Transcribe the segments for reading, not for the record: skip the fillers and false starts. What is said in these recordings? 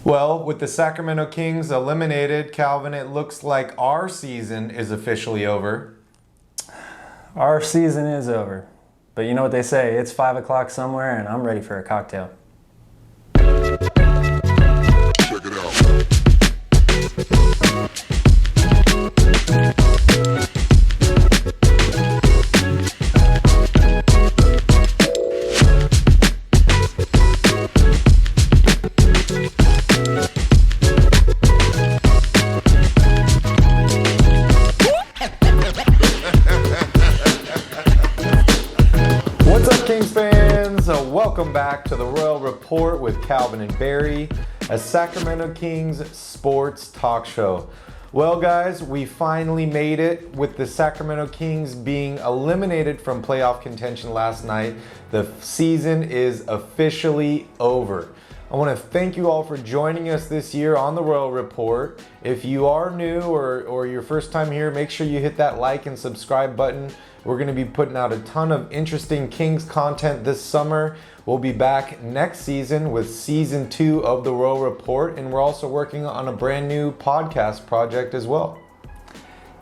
Well, with the Sacramento Kings eliminated, Calvin, it looks like our season is officially over. Our season is over. But you know what they say, it's 5 o'clock somewhere and I'm ready for a cocktail. Check it out. What's up, Kings fans? Welcome back to the Royal Report with Calvin and Barry, a Sacramento Kings sports talk show. Well, guys, we finally made it with the Sacramento Kings being eliminated from playoff contention last night. The season is officially over. I want to thank you all for joining us this year on the Royal Report. If you are new or your first time here, make sure you hit that like and subscribe button. We're going to be putting out a ton of interesting Kings content this summer. We'll be back next season with season 2 of the Royal Report, and we're also working on a brand new podcast project as well.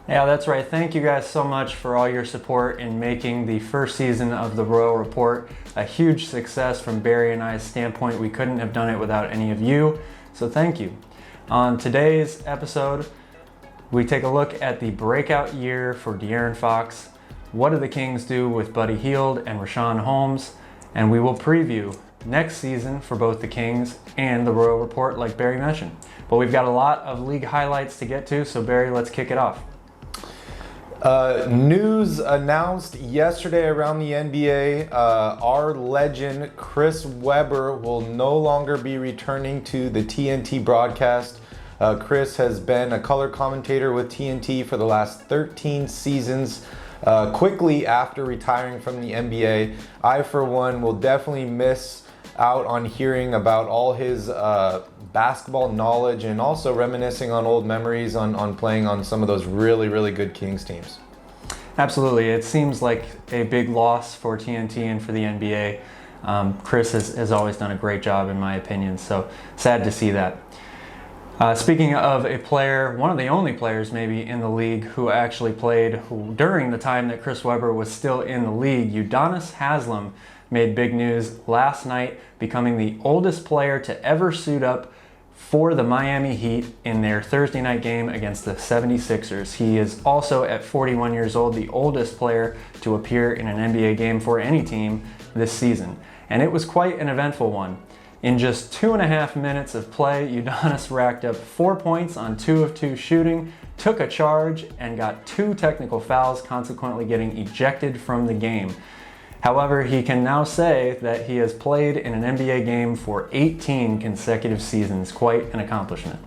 Yeah, that's right. Thank you guys so much for all your support in making the first season of the Royal Report a huge success from Barry and I's standpoint. We couldn't have done it without any of you, so thank you. On today's episode, we take a look at the breakout year for De'Aaron Fox. What do the Kings do with Buddy Hield and Richaun Holmes? And we will preview next season for both the Kings and the Royal Report, like Barry mentioned. But we've got a lot of league highlights to get to, so Barry, let's kick it off. News announced yesterday around the NBA, our legend Chris Webber will no longer be returning to the TNT broadcast. Chris has been a color commentator with TNT for the last 13 seasons. Quickly after retiring from the NBA, I, for one, will definitely miss out on hearing about all his basketball knowledge and also reminiscing on old memories on playing on some of those really, really good Kings teams. Absolutely. It seems like a big loss for TNT and for the NBA. Chris has always done a great job, in my opinion, so sad to see that. Speaking of a player, one of the only players maybe in the league who actually played during the time that Chris Webber was still in the league, Udonis Haslem made big news last night, becoming the oldest player to ever suit up for the Miami Heat in their Thursday night game against the 76ers. He is also, at 41 years old, the oldest player to appear in an NBA game for any team this season. And it was quite an eventful one. In just 2.5 minutes of play, Udonis racked up 4 points on 2 of 2 shooting, took a charge, and got 2 technical fouls, consequently getting ejected from the game. However, he can now say that he has played in an NBA game for 18 consecutive seasons. Quite an accomplishment.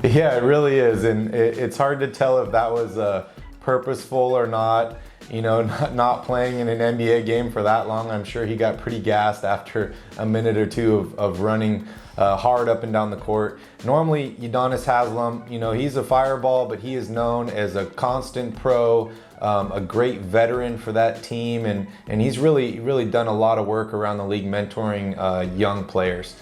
Yeah, it really is, and it's hard to tell if that was purposeful or not. You know, not playing in an NBA game for that long. I'm sure he got pretty gassed after a minute or two of running hard up and down the court. Normally, Udonis Haslem, you know, he's a fireball, but he is known as a constant pro, a great veteran for that team, and he's really done a lot of work around the league mentoring young players.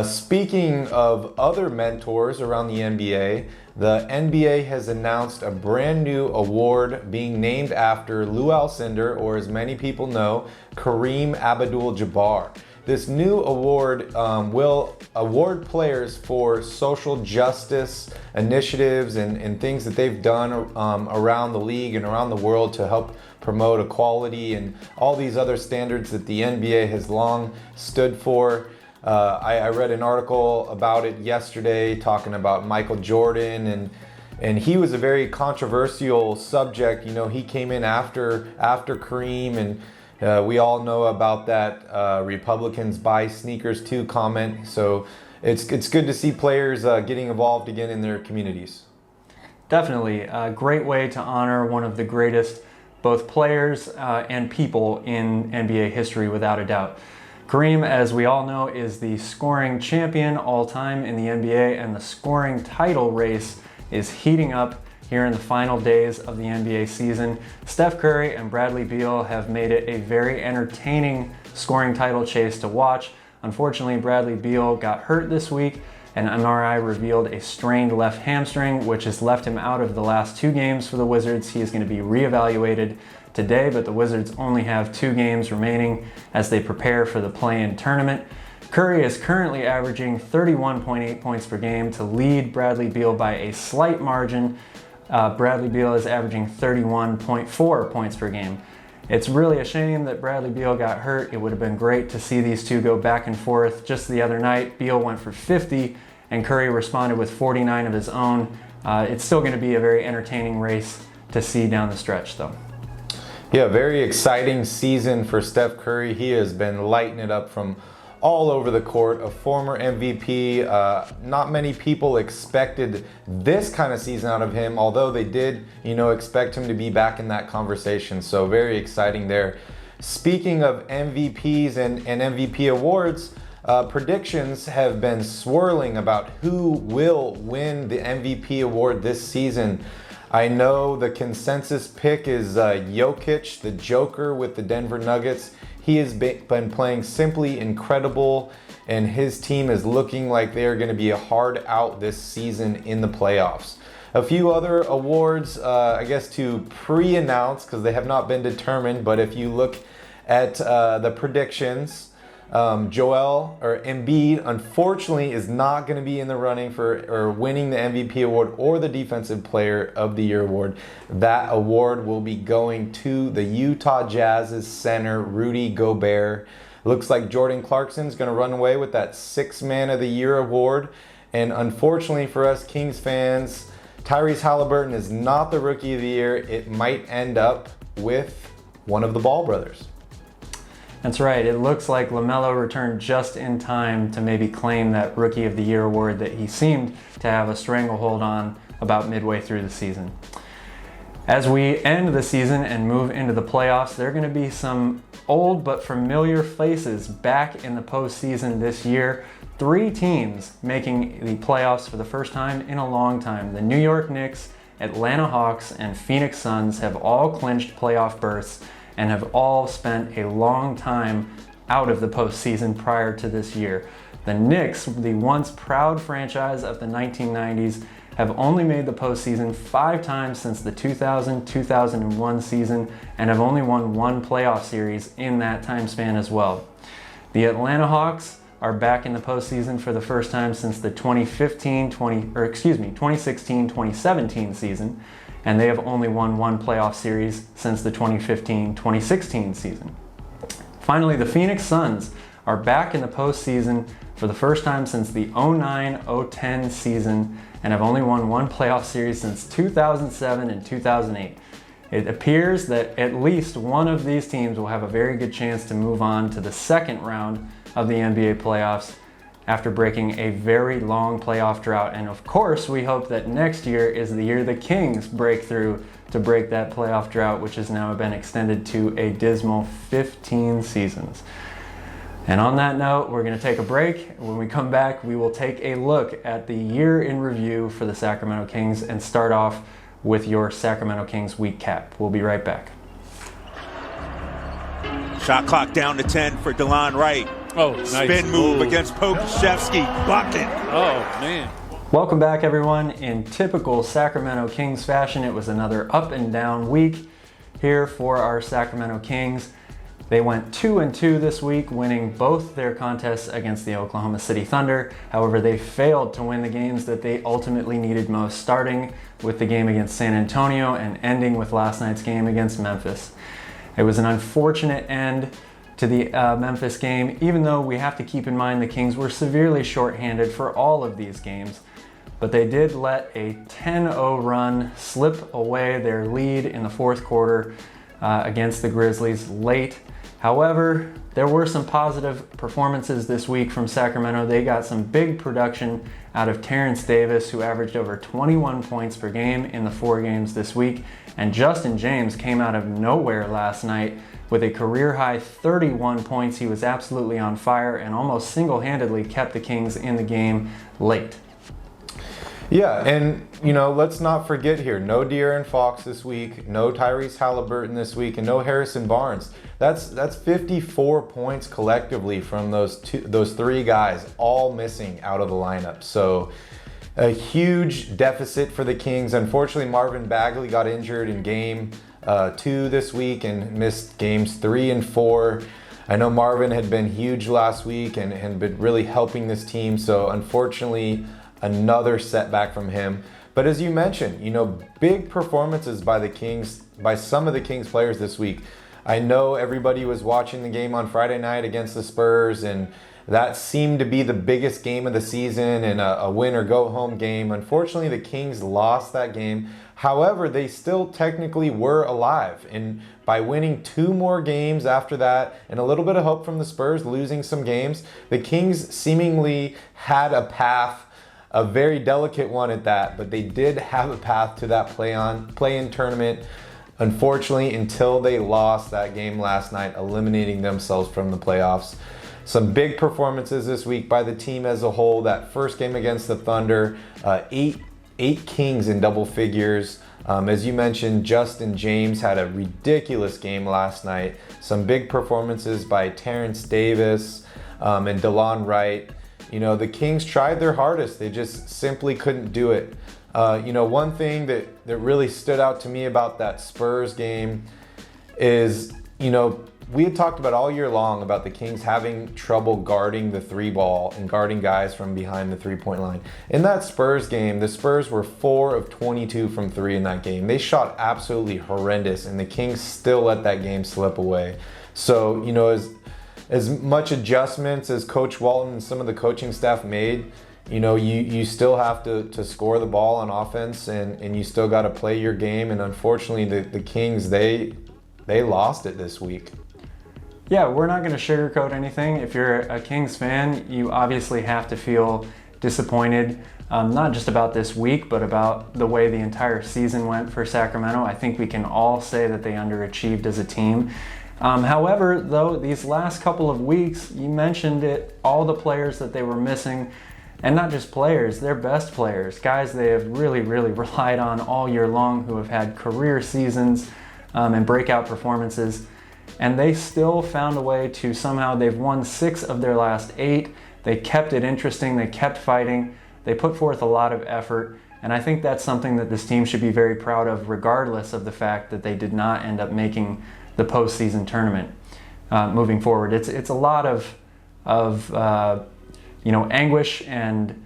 Speaking of other mentors around the NBA, the NBA has announced a brand new award being named after Lou Alcindor, or as many people know, Kareem Abdul-Jabbar. This new award will award players for social justice initiatives and things that they've done around the league and around the world to help promote equality and all these other standards that the NBA has long stood for. I read an article about it yesterday talking about Michael Jordan, and he was a very controversial subject. You know, he came in after Kareem, and we all know about that Republicans buy sneakers too comment. So it's good to see players getting involved again in their communities. Definitely a great way to honor one of the greatest both players and people in NBA history, without a doubt. Kareem, as we all know, is the scoring champion all time in the NBA, and the scoring title race is heating up here in the final days of the NBA season. Steph Curry and Bradley Beal have made it a very entertaining scoring title chase to watch. Unfortunately, Bradley Beal got hurt this week An MRI revealed a strained left hamstring, which has left him out of the last 2 games for the Wizards. He is going to be reevaluated today, but the Wizards only have 2 games remaining as they prepare for the play-in tournament. Curry is currently averaging 31.8 points per game to lead Bradley Beal by a slight margin. Bradley Beal is averaging 31.4 points per game. It's really a shame that Bradley Beal got hurt. It would have been great to see these two go back and forth. Just the other night, Beal went for 50 and Curry responded with 49 of his own. It's still going to be a very entertaining race to see down the stretch, though. Yeah, very exciting season for Steph Curry. He has been lighting it up from all over the court. A former MVP. Not many people expected this kind of season out of him, although they did, expect him to be back in that conversation. So very exciting there. Speaking of MVPs and MVP awards, predictions have been swirling about who will win the MVP award this season. I know the consensus pick is Jokic, the Joker with the Denver Nuggets. He has been playing simply incredible, and his team is looking like they are going to be a hard out this season in the playoffs. A few other awards, I guess, to pre-announce because they have not been determined, but if you look at the predictions, Embiid unfortunately is not going to be in the running for winning the MVP award or the Defensive Player of the Year award. That award will be going to the Utah Jazz's center, Rudy Gobert. Looks like Jordan Clarkson's going to run away with that 6th Man of the Year award. And unfortunately for us Kings fans, Tyrese Haliburton is not the Rookie of the Year. It might end up with one of the Ball brothers. That's right. It looks like LaMelo returned just in time to maybe claim that Rookie of the Year award that he seemed to have a stranglehold on about midway through the season. As we end the season and move into the playoffs, there are going to be some old but familiar faces back in the postseason this year. 3 teams making the playoffs for the first time in a long time. The New York Knicks, Atlanta Hawks, and Phoenix Suns have all clinched playoff berths and have all spent a long time out of the postseason prior to this year. The Knicks, the once proud franchise of the 1990s, have only made the postseason 5 times since the 2000-2001 season and have only won 1 playoff series in that time span as well. The Atlanta Hawks are back in the postseason for the first time since the 2016-2017 season, and they have only won 1 playoff series since the 2015-2016 season. Finally, the Phoenix Suns are back in the postseason for the first time since the 2009-2010 season and have only won 1 playoff series since 2007 and 2008. It appears that at least one of these teams will have a very good chance to move on to the second round of the NBA playoffs after breaking a very long playoff drought. And of course, we hope that next year is the year the Kings break through to break that playoff drought, which has now been extended to a dismal 15 seasons. And on that note, we're going to take a break. When we come back, we will take a look at the year in review for the Sacramento Kings and start off with your Sacramento Kings Weekcap. We'll be right back. Shot clock down to 10 for DeLon Wright. Oh, nice. Spin move against Pokusevski. Blocked it. Oh, man. Welcome back, everyone. In typical Sacramento Kings fashion, it was another up and down week here for our Sacramento Kings. They went 2-2 this week, winning both their contests against the Oklahoma City Thunder. However, they failed to win the games that they ultimately needed most, starting with the game against San Antonio and ending with last night's game against Memphis. It was an unfortunate end to the Memphis game, even though we have to keep in mind the Kings were severely shorthanded for all of these games. But they did let a 10-0 run slip away their lead in the 4th quarter against the Grizzlies late. However, there were some positive performances this week from Sacramento. They got some big production out of Terrence Davis, who averaged over 21 points per game in the 4 games this week. And Justin James came out of nowhere last night with a career-high 31 points. He was absolutely on fire and almost single-handedly kept the Kings in the game late. Yeah, and let's not forget here, no De'Aaron Fox this week, no Tyrese Haliburton this week, and no Harrison Barnes. That's 54 points collectively from those three guys, all missing out of the lineup. So a huge deficit for the Kings. Unfortunately, Marvin Bagley got injured in game 2 this week and missed games 3 and 4. I know Marvin had been huge last week and had been really helping this team. So unfortunately, another setback from him. But as you mentioned, big performances by the Kings, by some of the Kings players this week. I know everybody was watching the game on Friday night against the Spurs, and that seemed to be the biggest game of the season and a win or go home game. Unfortunately, the Kings lost that game. However, they still technically were alive. And by winning 2 more games after that and a little bit of hope from the Spurs losing some games, the Kings seemingly had a path, a very delicate one at that, but they did have a path to that play-in tournament. Unfortunately, until they lost that game last night, eliminating themselves from the playoffs. Some big performances this week by the team as a whole. That first game against the Thunder, eight Kings in double figures. As you mentioned, Justin James had a ridiculous game last night. Some big performances by Terrence Davis and DeLon Wright. The Kings tried their hardest. They just simply couldn't do it. One thing that really stood out to me about that Spurs game is, we had talked about all year long about the Kings having trouble guarding the 3 ball and guarding guys from behind the 3-point line. In that Spurs game, the Spurs were 4 of 22 from 3 in that game. They shot absolutely horrendous, and the Kings still let that game slip away. So, as much adjustments as Coach Walton and some of the coaching staff made, you still have to score the ball on offense, and you still got to play your game. And unfortunately, the Kings, they lost it this week. Yeah, we're not going to sugarcoat anything. If you're a Kings fan, you obviously have to feel disappointed, not just about this week, but about the way the entire season went for Sacramento. I think we can all say that they underachieved as a team. However, though, these last couple of weeks, you mentioned it, all the players that they were missing, and not just players, their best players, guys they have really, really relied on all year long, who have had career seasons and breakout performances. And they still found a way to somehow, they've won 6 of their last 8. They kept it interesting, they kept fighting, they put forth a lot of effort. And I think that's something that this team should be very proud of, regardless of the fact that they did not end up making the postseason tournament moving forward. It's a lot of anguish and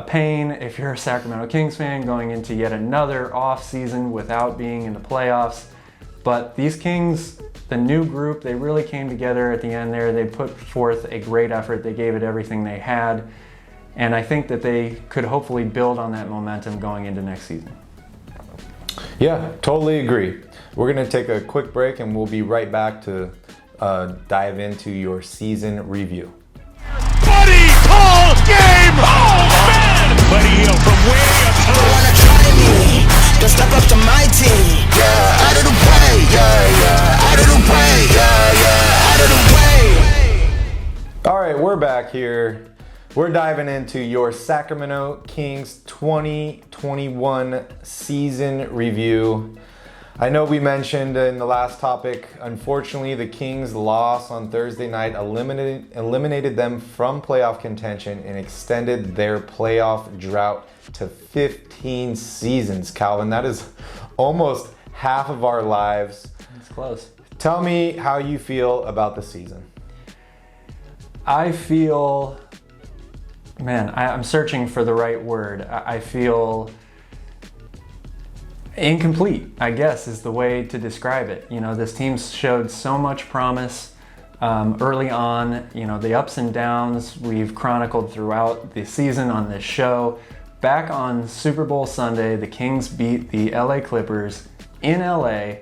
pain if you're a Sacramento Kings fan going into yet another off season without being in the playoffs. But these Kings, the new group, they really came together at the end there. They put forth a great effort. They gave it everything they had. And I think that they could hopefully build on that momentum going into next season. Yeah, totally agree. We're going to take a quick break and we'll be right back to dive into your season review. Buddy, tall game! Oh, man! Buddy Hield from way up top. Wanna try me? Then step up to my team. Yeah, out of the way. Yeah, out of the way. Yeah, out of the way. All right, we're back here. We're diving into your Sacramento Kings 2021 season review. I know we mentioned in the last topic, unfortunately, the Kings' loss on Thursday night eliminated them from playoff contention and extended their playoff drought to 15 seasons. Calvin, that is almost half of our lives. It's close. Tell me how you feel about the season. I feel, I'm searching for the right word. I feel incomplete, I guess, is the way to describe it. This team showed so much promise early on. The ups and downs we've chronicled throughout the season on this show. Back on Super Bowl Sunday, the Kings beat the LA Clippers in LA,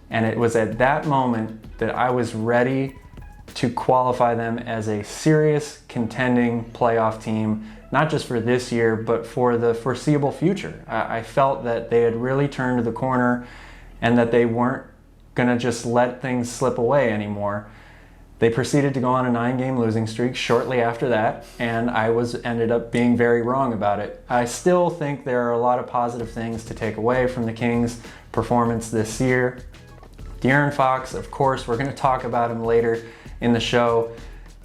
and it was at that moment that I was ready to qualify them as a serious contending playoff team, not just for this year, but for the foreseeable future. I felt that they had really turned the corner and that they weren't gonna just let things slip away anymore. They proceeded to go on a 9-game losing streak shortly after that, and I ended up being very wrong about it. I still think there are a lot of positive things to take away from the Kings' performance this year. De'Aaron Fox, of course, we're going to talk about him later in the show,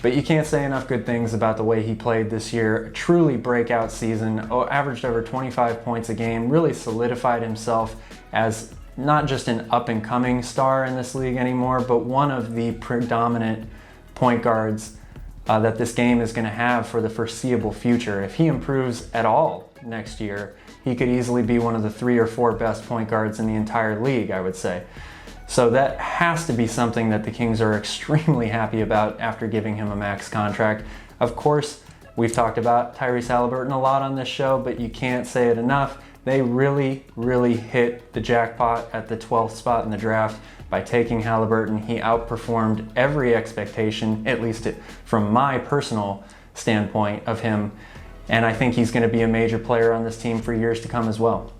but you can't say enough good things about the way he played this year. A truly breakout season, averaged over 25 points a game, really solidified himself as not just an up-and-coming star in this league anymore, but one of the predominant point guards that this game is going to have for the foreseeable future. If he improves at all next year, he could easily be one of the 3 or 4 best point guards in the entire league, I would say. So that has to be something that the Kings are extremely happy about after giving him a max contract. Of course, we've talked about Tyrese Haliburton a lot on this show, but you can't say it enough. They really, really hit the jackpot at the 12th spot in the draft by taking Haliburton. He outperformed every expectation, at least from my personal standpoint of him. And I think he's going to be a major player on this team for years to come as well.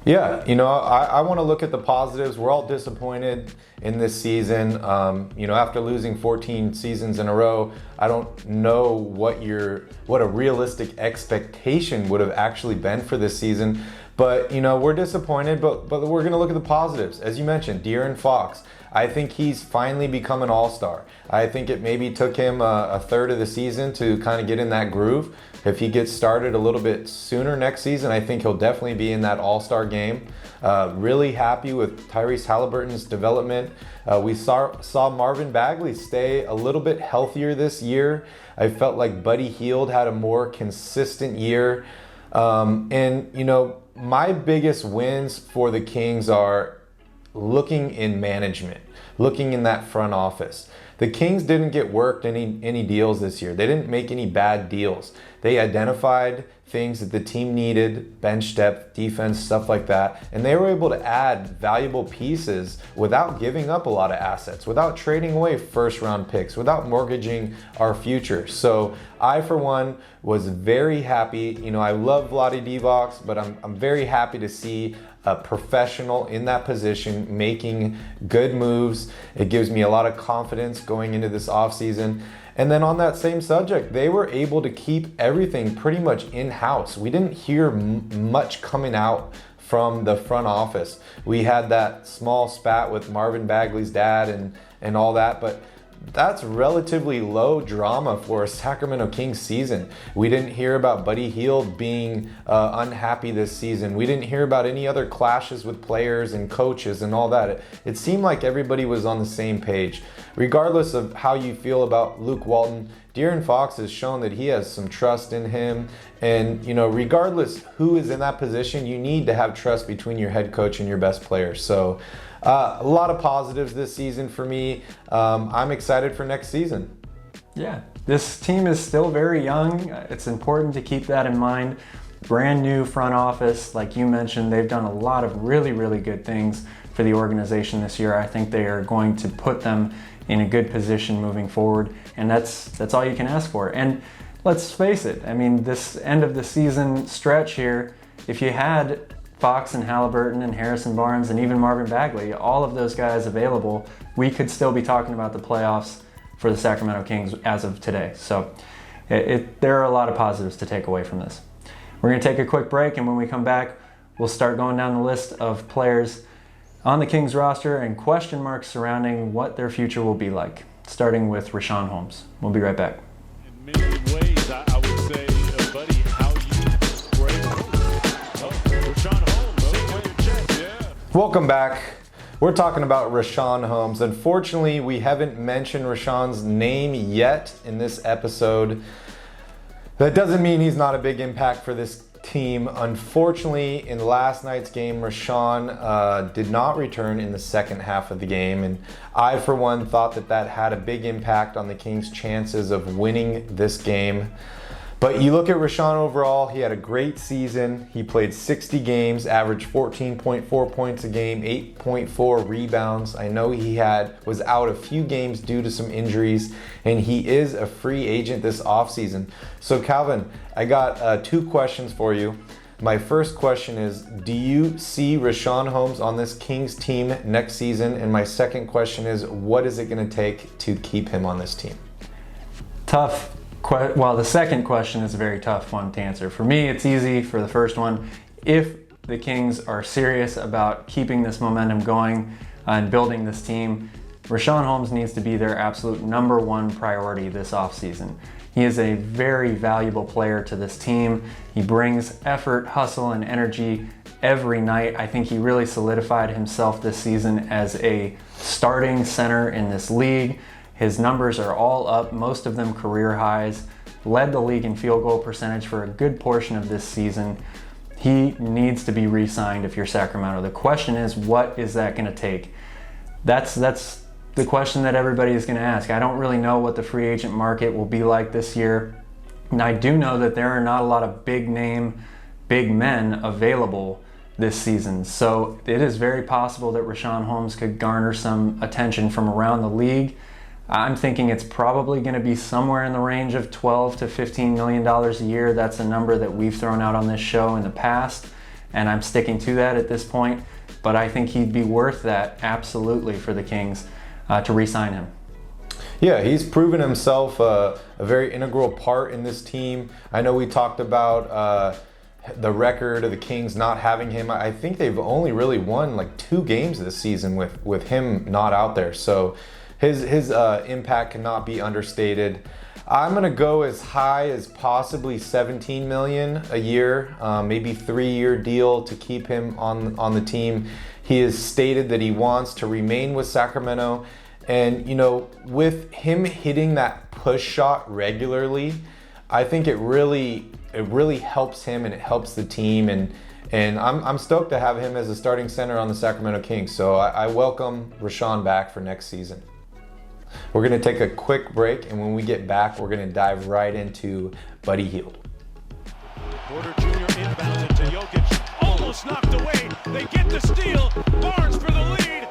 Yeah, I want to look at the positives. We're all disappointed in this season. After losing 14 seasons in a row, I don't know what a realistic expectation would have actually been for this season. But, we're disappointed, but we're going to look at the positives. As you mentioned, De'Aaron Fox. I think he's finally become an all-star. I think it maybe took him a third of the season to kind of get in that groove. If he gets started a little bit sooner next season, I think he'll definitely be in that all-star game. Really happy with Tyrese Haliburton's development. We saw Marvin Bagley stay a little bit healthier this year. I felt like Buddy Hield had a more consistent year. My biggest wins for the Kings are looking in management, looking in that front office. The Kings didn't get worked any deals this year. They didn't make any bad deals. They identified things that the team needed, bench depth, defense, stuff like that, and they were able to add valuable pieces without giving up a lot of assets, without trading away first-round picks, without mortgaging our future. So I, for one, was very happy. I love Vlade Divac, but I'm very happy to see a professional in that position making good moves. It gives me a lot of confidence going into this offseason. And then on that same subject, they were able to keep everything pretty much in-house. We didn't hear much coming out from the front office. We had that small spat with Marvin Bagley's dad and all that, but that's relatively low drama for a Sacramento Kings season. We didn't hear about Buddy Hield being unhappy this season. We didn't hear about any other clashes with players and coaches and all that. It seemed like everybody was on the same page. Regardless of how you feel about Luke Walton, De'Aaron Fox has shown that he has some trust in him. And, regardless who is in that position, you need to have trust between your head coach and your best player. So a lot of positives this season for me. I'm excited for next season. Yeah, this team is still very young. It's important to keep that in mind. Brand new front office, like you mentioned, they've done a lot of really, really good things for the organization this year. I think they are going to put them in a good position moving forward, and that's all you can ask for. And let's face it, this end of the season stretch here, if you had Fox and Haliburton and Harrison Barnes and even Marvin Bagley, all of those guys available, we could still be talking about the playoffs for the Sacramento Kings as of today. So there are a lot of positives to take away from this. We're going to take a quick break, and when we come back, we'll start going down the list of players on the Kings roster and question marks surrounding what their future will be like, starting with Richaun Holmes. We'll be right back. In many ways, I would say, buddy, how you were able to Richaun Holmes, sitting on your chest, yeah. Welcome back. We're talking about Richaun Holmes. Unfortunately, we haven't mentioned Richaun's name yet in this episode. That doesn't mean he's not a big impact for this team. Unfortunately, in last night's game, Richaun did not return in the second half of the game, and I, for one, thought that had a big impact on the Kings' chances of winning this game. But you look at Richaun overall, he had a great season. He played 60 games, averaged 14.4 points a game, 8.4 rebounds. I know he was out a few games due to some injuries, and he is a free agent this offseason. So Calvin, I got 2 questions for you. My first question is, do you see Richaun Holmes on this Kings team next season? And my second question is, what is it going to take to keep him on this team? Tough. Well, the second question is a very tough one to answer. For me, it's easy for the first one. If the Kings are serious about keeping this momentum going and building this team, Richaun Holmes needs to be their absolute number one priority this offseason. He is a very valuable player to this team. He brings effort, hustle, and energy every night. I think he really solidified himself this season as a starting center in this league. His numbers are all up, most of them career highs. Led the league in field goal percentage for a good portion of this season. He needs to be re-signed if you're Sacramento. The question is, what is that going to take? That's the question that everybody is going to ask. I don't really know what the free agent market will be like this year. And I do know that there are not a lot of big name, big men available this season. So it is very possible that Richaun Holmes could garner some attention from around the league. I'm thinking it's probably going to be somewhere in the range of $12 to $15 million a year. That's a number that we've thrown out on this show in the past, and I'm sticking to that at this point. But I think he'd be worth that absolutely for the Kings to re-sign him. Yeah, he's proven himself a very integral part in this team. I know we talked about the record of the Kings not having him. I think they've only really won like 2 games this season with him not out there. So his impact cannot be understated. I'm gonna go as high as possibly $17 million a year, maybe 3-year deal to keep him on the team. He has stated that he wants to remain with Sacramento, and you know, with him hitting that push shot regularly, I think it really helps him and it helps the team, and I'm stoked to have him as a starting center on the Sacramento Kings. So I welcome Richaun back for next season. We're going to take a quick break, and when we get back, we're going to dive right into Buddy Hield. Porter Jr. inbounds it to Jokic. Almost knocked away. They get the steal. Barnes for the lead.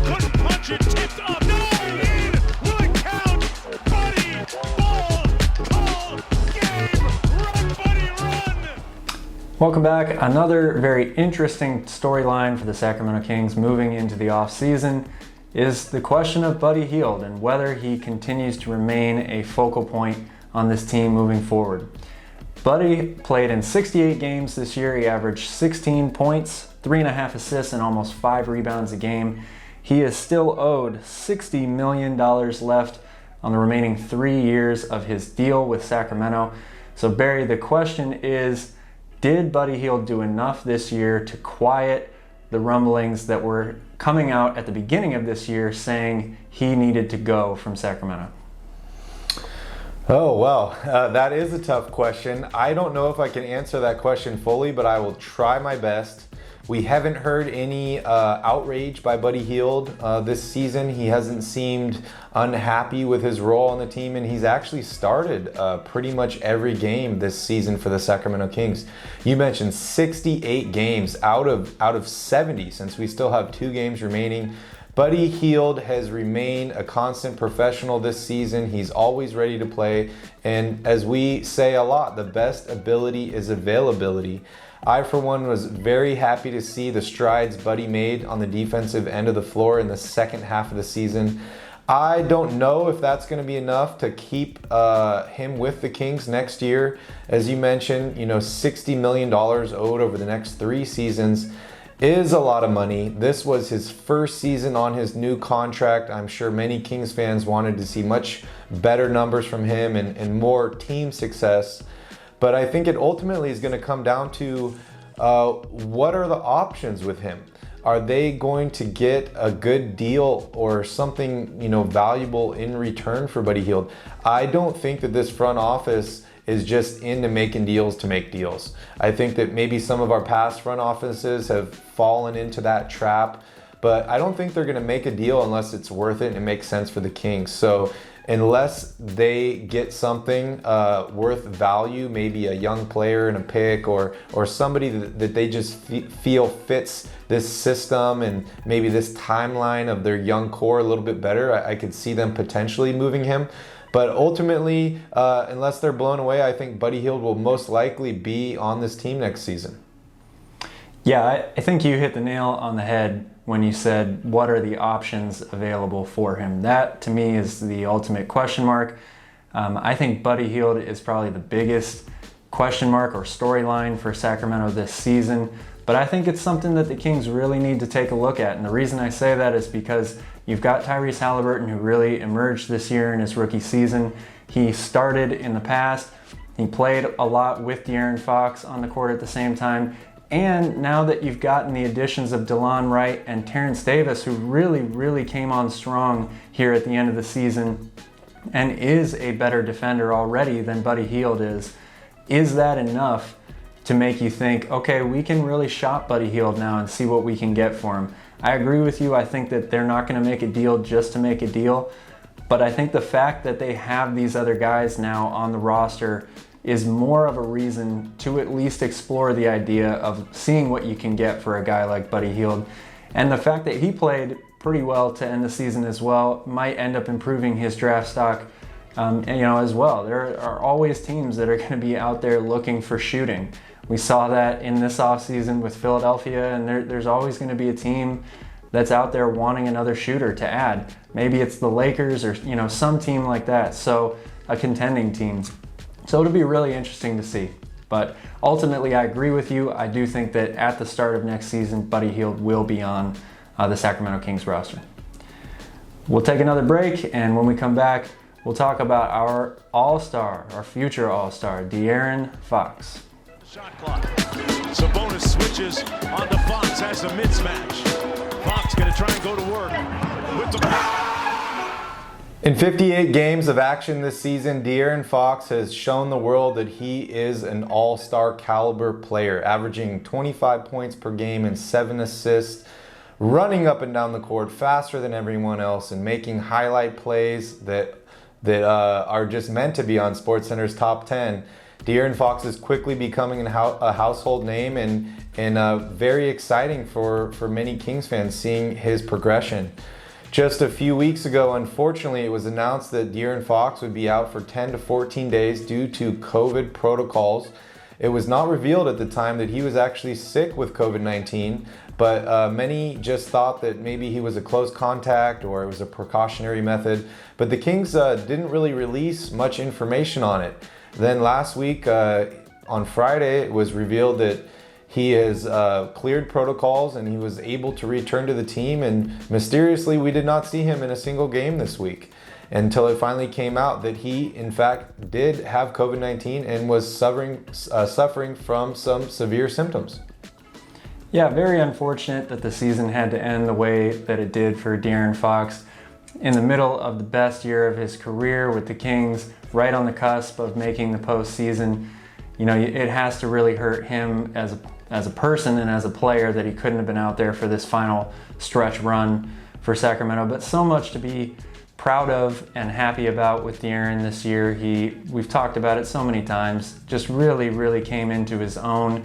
Couldn't punch it. Tipped up. No lead. Will it count? Buddy. Ball. Call. Game. Run, Buddy, run. Welcome back. Another very interesting storyline for the Sacramento Kings moving into the offseason is the question of Buddy Hield and whether he continues to remain a focal point on this team moving forward. Buddy played in 68 games this year. He averaged 16 points, 3.5 assists, and almost 5 rebounds a game. He is still owed $60 million left on the remaining 3 years of his deal with Sacramento. So Barry, the question is, did Buddy Hield do enough this year to quiet the rumblings that were coming out at the beginning of this year saying he needed to go from Sacramento? Oh, well, that is a tough question. I don't know if I can answer that question fully, but I will try my best. We haven't heard any outrage by Buddy Hield this season. He hasn't seemed unhappy with his role on the team, and he's actually started pretty much every game this season for the Sacramento Kings. You mentioned 68 games out of 70, since we still have 2 games remaining. Buddy Hield has remained a constant professional this season. He's always ready to play, and as we say a lot, the best ability is availability. I, for one, was very happy to see the strides Buddy made on the defensive end of the floor in the second half of the season. I don't know if that's going to be enough to keep him with the Kings next year. As you mentioned, you know, $60 million owed over the next 3 seasons is a lot of money. This was his first season on his new contract. I'm sure many Kings fans wanted to see much better numbers from him and more team success. But I think it ultimately is going to come down to what are the options with him? Are they going to get a good deal or something, you know, valuable in return for Buddy Hield? I don't think that this front office is just into making deals to make deals. I think that maybe some of our past front offices have fallen into that trap, but I don't think they're going to make a deal unless it's worth it and it makes sense for the Kings. So unless they get something worth value, maybe a young player and a pick or somebody that they just feel fits this system and maybe this timeline of their young core a little bit better, I could see them potentially moving him. But ultimately, unless they're blown away, I think Buddy Hield will most likely be on this team next season. Yeah, I think you hit the nail on the head when you said, what are the options available for him? That, to me, is the ultimate question mark. I think Buddy Hield is probably the biggest question mark or storyline for Sacramento this season, but I think it's something that the Kings really need to take a look at. And the reason I say that is because you've got Tyrese Haliburton, who really emerged this year in his rookie season. He started in the past. He played a lot with De'Aaron Fox on the court at the same time. And now that you've gotten the additions of DeLon Wright and Terrence Davis, who really came on strong here at the end of the season and is a better defender already than Buddy Hield is that enough to make you think, okay, we can really shop Buddy Hield now and see what we can get for him? I agree with you. I think that they're not going to make a deal just to make a deal. But I think the fact that they have these other guys now on the roster is more of a reason to at least explore the idea of seeing what you can get for a guy like Buddy Hield. And the fact that he played pretty well to end the season as well might end up improving his draft stock as well. There are always teams that are going to be out there looking for shooting. We saw that in this offseason with Philadelphia, and there's always going to be a team that's out there wanting another shooter to add. Maybe it's the Lakers or some team like that, so a contending team. So it'll be really interesting to see. But ultimately, I agree with you. I do think that at the start of next season, Buddy Hield will be on the Sacramento Kings roster. We'll take another break, and when we come back, we'll talk about our all-star, our future all-star, De'Aaron Fox. Shot clock. Sabonis switches onto Fox, has a mismatch. Fox going to try and go to work with the... In 58 games of action this season, De'Aaron Fox has shown the world that he is an all-star caliber player, averaging 25 points per game and 7 assists, running up and down the court faster than everyone else, and making highlight plays that are just meant to be on SportsCenter's top 10. De'Aaron Fox is quickly becoming a household name, and very exciting for many Kings fans seeing his progression. Just a few weeks ago, unfortunately, it was announced that De'Aaron Fox would be out for 10 to 14 days due to COVID protocols. It was not revealed at the time that he was actually sick with COVID-19, but many just thought that maybe he was a close contact or it was a precautionary method. But the Kings didn't really release much information on it. Then last week, on Friday, it was revealed that he has cleared protocols and he was able to return to the team, and mysteriously we did not see him in a single game this week until it finally came out that he in fact did have COVID-19 and was suffering from some severe symptoms. Yeah, very unfortunate that the season had to end the way that it did for De'Aaron Fox. In the middle of the best year of his career with the Kings, right on the cusp of making the postseason, it has to really hurt him as a person and as a player that he couldn't have been out there for this final stretch run for Sacramento. But so much to be proud of and happy about with De'Aaron this year. We've talked about it so many times, just really came into his own,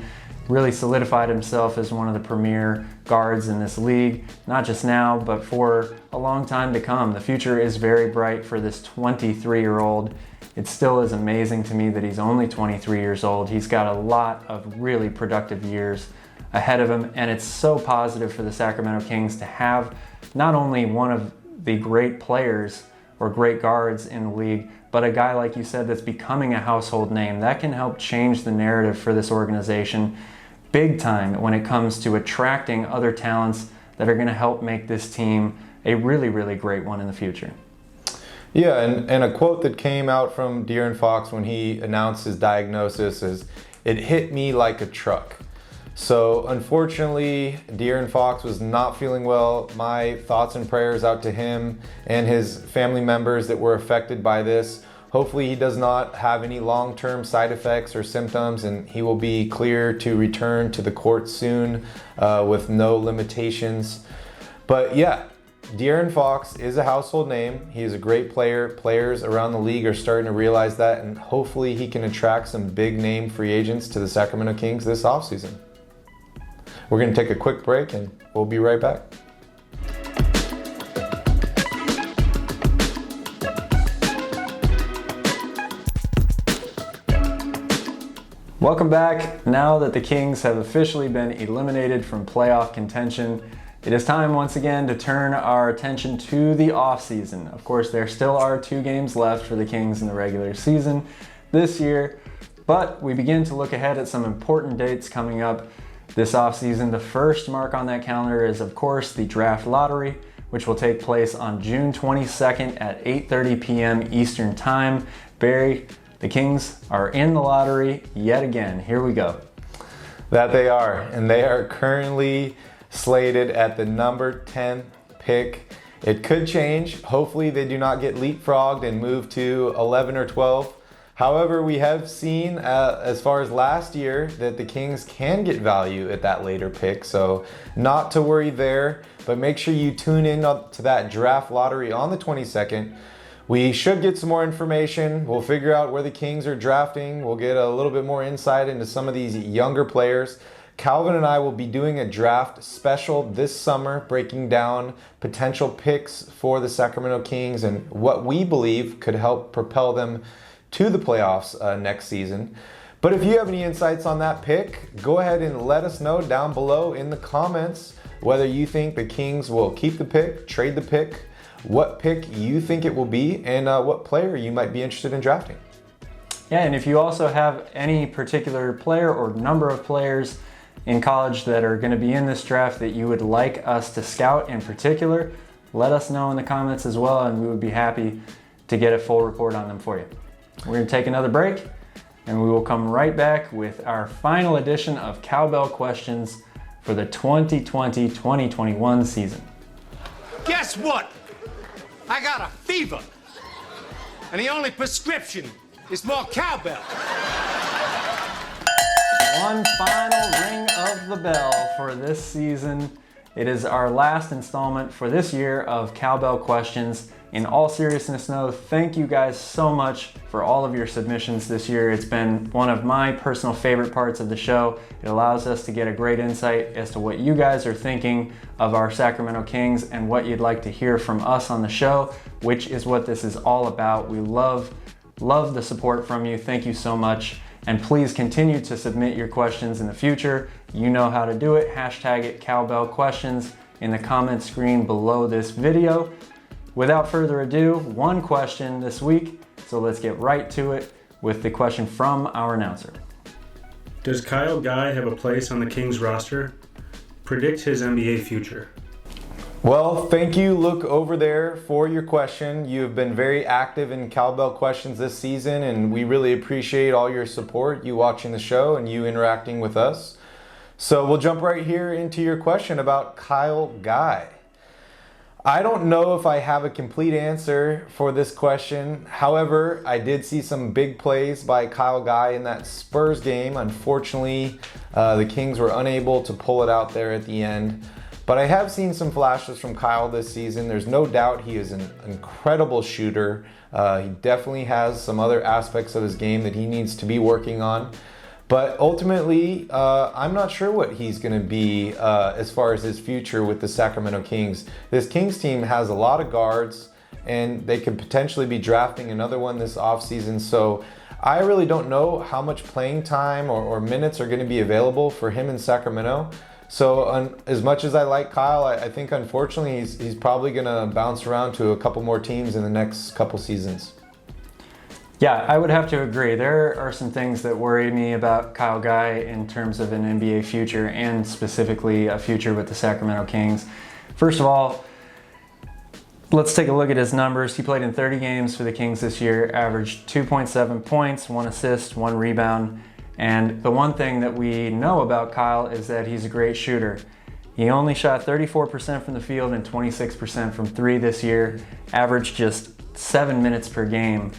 really solidified himself as one of the premier guards in this league, not just now, but for a long time to come. The future is very bright for this 23-year-old. It still is amazing to me that he's only 23 years old. He's got a lot of really productive years ahead of him, and it's so positive for the Sacramento Kings to have not only one of the great players or great guards in the league, but a guy, like you said, that's becoming a household name. That can help change the narrative for this organization big time when it comes to attracting other talents that are going to help make this team a really great one in the future. Yeah, and a quote that came out from De'Aaron Fox when he announced his diagnosis is, "It hit me like a truck." So unfortunately, De'Aaron Fox was not feeling well. My thoughts and prayers out to him and his family members that were affected by this. Hopefully he does not have any long-term side effects or symptoms, and he will be clear to return to the court soon with no limitations. But yeah, De'Aaron Fox is a household name. He is a great player. Players around the league are starting to realize that, and hopefully he can attract some big name free agents to the Sacramento Kings this offseason. We're going to take a quick break and we'll be right back. Welcome back. Now that the Kings have officially been eliminated from playoff contention, it is time once again to turn our attention to the offseason. Of course, there still are 2 games left for the Kings in the regular season this year, but we begin to look ahead at some important dates coming up this offseason. The first mark on that calendar is, of course, the draft lottery, which will take place on June 22nd at 8:30 p.m. Eastern Time. Barry, the Kings are in the lottery yet again. Here we go. That they are, and they are currently slated at the number 10 pick. It could change. Hopefully they do not get leapfrogged and move to 11 or 12. However, we have seen as far as last year that the Kings can get value at that later pick, so not to worry there, but make sure you tune in to that draft lottery on the 22nd. We should get some more information. We'll figure out where the Kings are drafting. We'll get a little bit more insight into some of these younger players. Calvin and I will be doing a draft special this summer, breaking down potential picks for the Sacramento Kings and what we believe could help propel them to the playoffs next season. But if you have any insights on that pick, go ahead and let us know down below in the comments whether you think the Kings will keep the pick, trade the pick, what pick you think it will be, and what player you might be interested in drafting. Yeah, and if you also have any particular player or number of players in college that are going to be in this draft that you would like us to scout in particular, let us know in the comments as well, and we would be happy to get a full report on them for you. We're going to take another break, and we will come right back with our final edition of Cowbell Questions for the 2020-2021 season. Guess what? I got a fever. And the only prescription is more cowbell. One final ring of the bell for this season. It is our last installment for this year of Cowbell Questions. In all seriousness, though, thank you guys so much for all of your submissions this year. It's been one of my personal favorite parts of the show. It allows us to get a great insight as to what you guys are thinking of our Sacramento Kings and what you'd like to hear from us on the show, which is what this is all about. We love the support from you. Thank you so much. And please continue to submit your questions in the future. You know how to do it. Hashtag it Cowbell Questions in the comment screen below this video. Without further ado, one question this week. So let's get right to it with the question from our announcer. Does Kyle Guy have a place on the Kings roster? Predict his NBA future. Well, thank you, Luke, over there for your question. You've been very active in Cowbell Questions this season, and we really appreciate all your support, you watching the show and you interacting with us. So we'll jump right here into your question about Kyle Guy. I don't know if I have a complete answer for this question. However, I did see some big plays by Kyle Guy in that Spurs game. Unfortunately, the Kings were unable to pull it out there at the end. But I have seen some flashes from Kyle this season. There's no doubt he is an incredible shooter. He definitely has some other aspects of his game that he needs to be working on. But ultimately, I'm not sure what he's going to be as far as his future with the Sacramento Kings. This Kings team has a lot of guards, and they could potentially be drafting another one this offseason. So I really don't know how much playing time or minutes are going to be available for him in Sacramento. So as much as I like Kyle, I think unfortunately he's probably going to bounce around to a couple more teams in the next couple seasons. Yeah, I would have to agree. There are some things that worry me about Kyle Guy in terms of an NBA future and specifically a future with the Sacramento Kings. First of all, let's take a look at his numbers. He played in 30 games for the Kings this year, averaged 2.7 points, 1 assist, 1 rebound. And the one thing that we know about Kyle is that he's a great shooter. He only shot 34% from the field and 26% from 3 this year, averaged just 7 minutes per game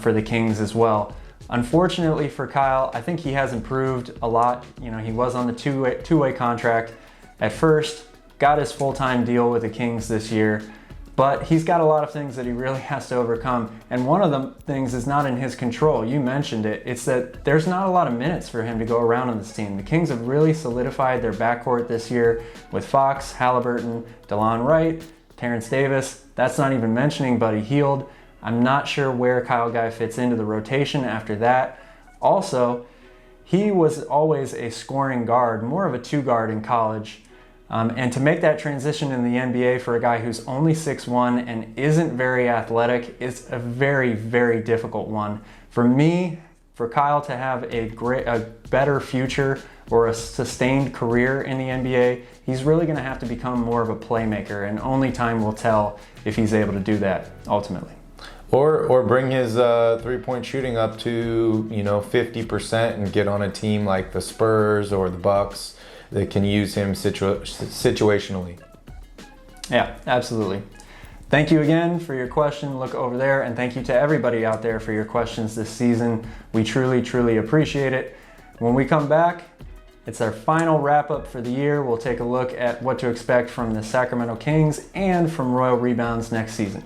for the Kings as well. Unfortunately for Kyle, I think he has improved a lot. You know, he was on the two-way contract at first, got his full-time deal with the Kings this year, but he's got a lot of things that he really has to overcome. And one of the things is not in his control. You mentioned it. It's that there's not a lot of minutes for him to go around on this team. The Kings have really solidified their backcourt this year with Fox, Haliburton, DeLon Wright, Terrence Davis. That's not even mentioning Buddy Hield. I'm not sure where Kyle Guy fits into the rotation after that. Also, he was always a scoring guard, more of a two guard in college. And to make that transition in the NBA for a guy who's only 6'1" and isn't very athletic is a very, very difficult one. For me, for Kyle to have a better future or a sustained career in the NBA, he's really going to have to become more of a playmaker, and only time will tell if he's able to do that ultimately. Or bring his three-point shooting up to 50% and get on a team like the Spurs or the Bucks that can use him situationally. Yeah, absolutely. Thank you again for your question. Look over there, and thank you to everybody out there for your questions this season. We truly, truly appreciate it. When we come back, it's our final wrap-up for the year. We'll take a look at what to expect from the Sacramento Kings and from Royal Rebounds next season.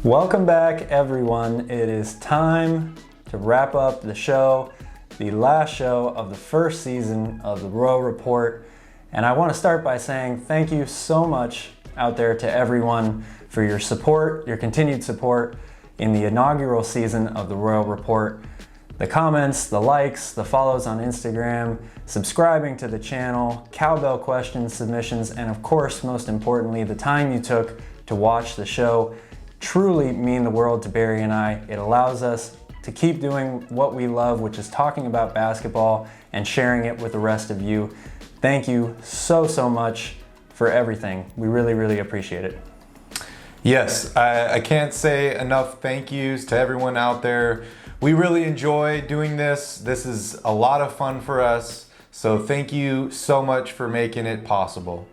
Welcome back, everyone. It is time to wrap up the show, the last show of the first season of the Royal Report. And I want to start by saying thank you so much out there to everyone for your support, your continued support in the inaugural season of the Royal Report. The comments, the likes, the follows on Instagram, subscribing to the channel, cowbell questions, submissions, and of course, most importantly, the time you took to watch the show truly mean the world to Barry and I. It allows us to keep doing what we love, which is talking about basketball and sharing it with the rest of you. Thank you so much for everything. We really, really appreciate it. Yes, I can't say enough thank yous to everyone out there. We really enjoy doing this. This is a lot of fun for us. So thank you so much for making it possible.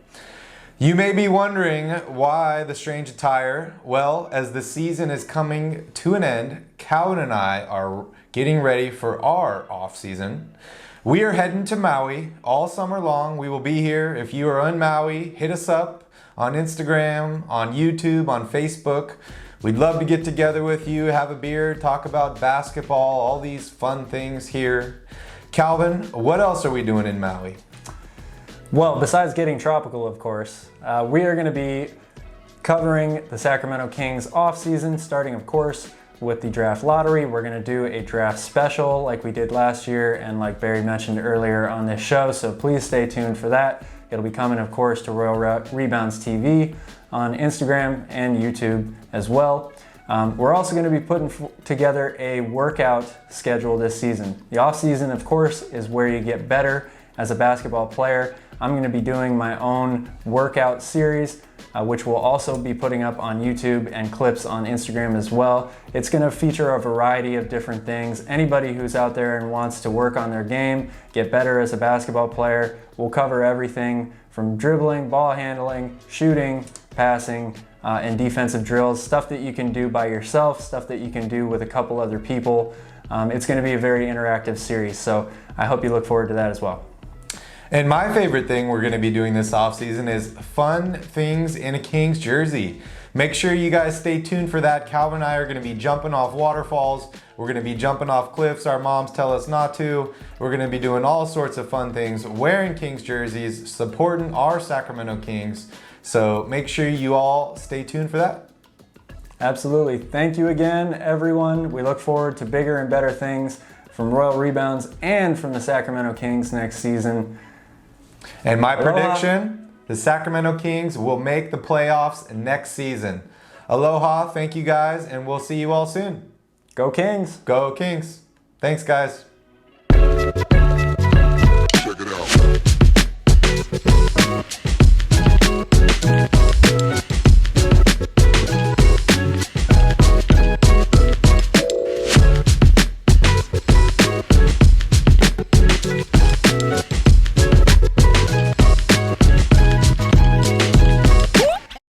You may be wondering why the strange attire. Well, as the season is coming to an end, Calvin and I are getting ready for our off season. We are heading to Maui all summer long. We will be here. If you are on Maui, hit us up on Instagram, on YouTube, on Facebook. We'd love to get together with you, have a beer, talk about basketball, all these fun things here. Calvin, what else are we doing in Maui? Well, besides getting tropical, of course, we are going to be covering the Sacramento Kings offseason, starting, of course, with the draft lottery. We're going to do a draft special like we did last year and like Barry mentioned earlier on this show, so please stay tuned for that. It'll be coming, of course, to Royal Rebounds TV on Instagram and YouTube as well. We're also going to be putting together a workout schedule this season. The offseason, of course, is where you get better as a basketball player. I'm going to be doing my own workout series, which we'll also be putting up on YouTube and clips on Instagram as well. It's going to feature a variety of different things. Anybody who's out there and wants to work on their game, get better as a basketball player, we'll cover everything from dribbling, ball handling, shooting, passing, and defensive drills, stuff that you can do by yourself, stuff that you can do with a couple other people. It's going to be a very interactive series, so I hope you look forward to that as well. And my favorite thing we're going to be doing this offseason is fun things in a Kings jersey. Make sure you guys stay tuned for that. Calvin and I are going to be jumping off waterfalls. We're going to be jumping off cliffs our moms tell us not to. We're going to be doing all sorts of fun things, wearing Kings jerseys, supporting our Sacramento Kings. So make sure you all stay tuned for that. Absolutely. Thank you again, everyone. We look forward to bigger and better things from Royal Rebounds and from the Sacramento Kings next season. And my prediction, the Sacramento Kings will make the playoffs next season. Aloha, thank you guys, and we'll see you all soon. Go Kings! Go Kings. Thanks, guys.